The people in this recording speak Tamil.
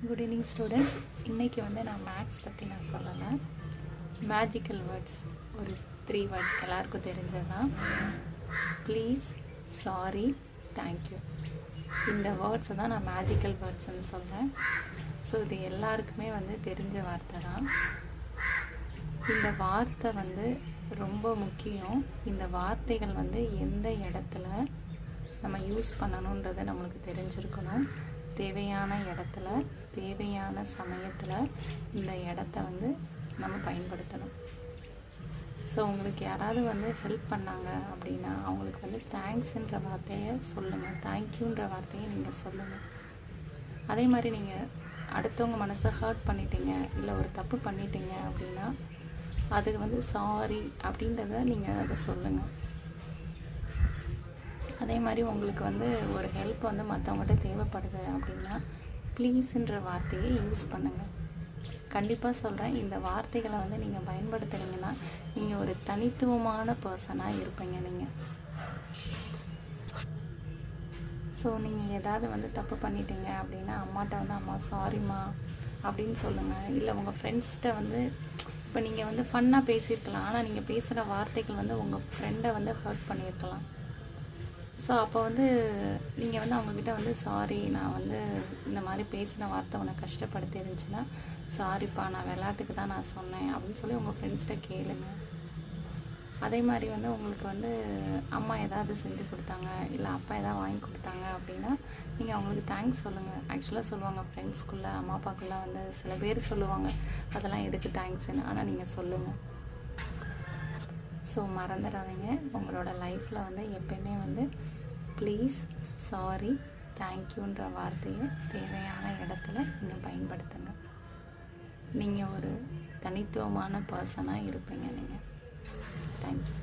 Good evening students. இன்றைக்கி வந்து நான் மேக்ஸ் பற்றி நான் சொல்லலை. மேஜிக்கல் வேர்ட்ஸ் ஒரு 3 வேர்ட்ஸ் எல்லாருக்கும் தெரிஞ்சது தான். Please, sorry, thank you. இந்த வேர்ட்ஸை தான் நான் மேஜிக்கல் வேர்ட்ஸ்ன்னு சொல்கிறேன். ஸோ இது எல்லாருக்குமே வந்து தெரிஞ்ச வார்த்தை தான். இந்த வார்த்தை வந்து ரொம்ப முக்கியம். இந்த வார்த்தைகள் வந்து எந்த இடத்துல நம்ம யூஸ் பண்ணணுன்றதை நம்மளுக்கு தெரிஞ்சிருக்கணும். தேவையான இடத்துல தேவையான சமயத்தில் இந்த இடத்த வந்து நம்ம பயன்படுத்தணும். ஸோ உங்களுக்கு யாராவது வந்து ஹெல்ப் பண்ணாங்க அப்படின்னா அவங்களுக்கு வந்து தேங்க்ஸுன்ற வார்த்தையை சொல்லுங்கள், தேங்க்யூன்ற வார்த்தையை நீங்கள் சொல்லுங்கள். அதே மாதிரி நீங்கள் அடுத்தவங்க மனசை ஹர்ட் பண்ணிட்டீங்க, இல்லை ஒரு தப்பு பண்ணிட்டீங்க அப்படின்னா அதுக்கு வந்து சாரி அப்படின்றத நீங்கள் அதை சொல்லுங்கள். அதே மாதிரி உங்களுக்கு வந்து ஒரு ஹெல்ப் வந்து மற்றவங்ககிட்ட தேவைப்படுது அப்படின்னா ப்ளீஸுன்ற வார்த்தையை யூஸ் பண்ணுங்கள். கண்டிப்பாக சொல்கிறேன், இந்த வார்த்தைகளை வந்து நீங்கள் பயன்படுத்துனீங்கன்னா நீங்கள் ஒரு தனித்துவமான பர்சனாக இருப்பீங்க. நீங்கள் ஸோ நீங்கள் ஏதாவது வந்து தப்பு பண்ணிட்டீங்க அப்படின்னா அம்மாட்ட வந்து அம்மா சாரிம்மா அப்படின்னு சொல்லுங்கள். இல்லை உங்கள் ஃப்ரெண்ட்ஸ்கிட்ட வந்து இப்போ நீங்கள் வந்து ஃபன்னாக பேசியிருக்கலாம், ஆனால் நீங்கள் பேசுகிற வார்த்தைகள் வந்து உங்கள் ஃப்ரெண்டை வந்து ஹர்ட் பண்ணியிருக்கலாம். ஸோ அப்போ வந்து நீங்கள் வந்து அவங்கக்கிட்ட வந்து சாரி, நான் வந்து இந்த மாதிரி பேசின வார்த்தை உன்னை கஷ்டப்படுத்தி இருந்துச்சுன்னா சாரிப்பா, நான் விளையாட்டுக்கு தான் நான் சொன்னேன் அப்படின்னு சொல்லி உங்கள் ஃப்ரெண்ட்ஸ்கிட்ட கேளுங்க. அதே மாதிரி வந்து உங்களுக்கு வந்து அம்மா ஏதாவது செஞ்சு கொடுத்தாங்க, இல்லை அப்பா ஏதாவது வாங்கி கொடுத்தாங்க அப்படின்னா நீங்கள் அவங்களுக்கு தேங்க்ஸ் சொல்லுங்கள். ஆக்சுவலாக சொல்லுவாங்க ஃப்ரெண்ட்ஸ்குள்ளே, அம்மா அப்பாக்குள்ளே வந்து சில பேர் சொல்லுவாங்க அதெல்லாம் எதுக்கு தேங்க்ஸ்ன்னு, ஆனால் நீங்கள் சொல்லுங்கள். ஸோ மறந்துடாதீங்க, உங்களோட லைஃப்பில் வந்து எப்பயுமே வந்து ப்ளீஸ், சாரி, தேங்க்யூன்ற வார்த்தையை தேவையான இடத்துல நீங்கள் பயன்படுத்துங்க. நீங்கள் ஒரு தனித்துவமான பர்சனாக இருப்பீங்க நீங்கள். தேங்க்யூ.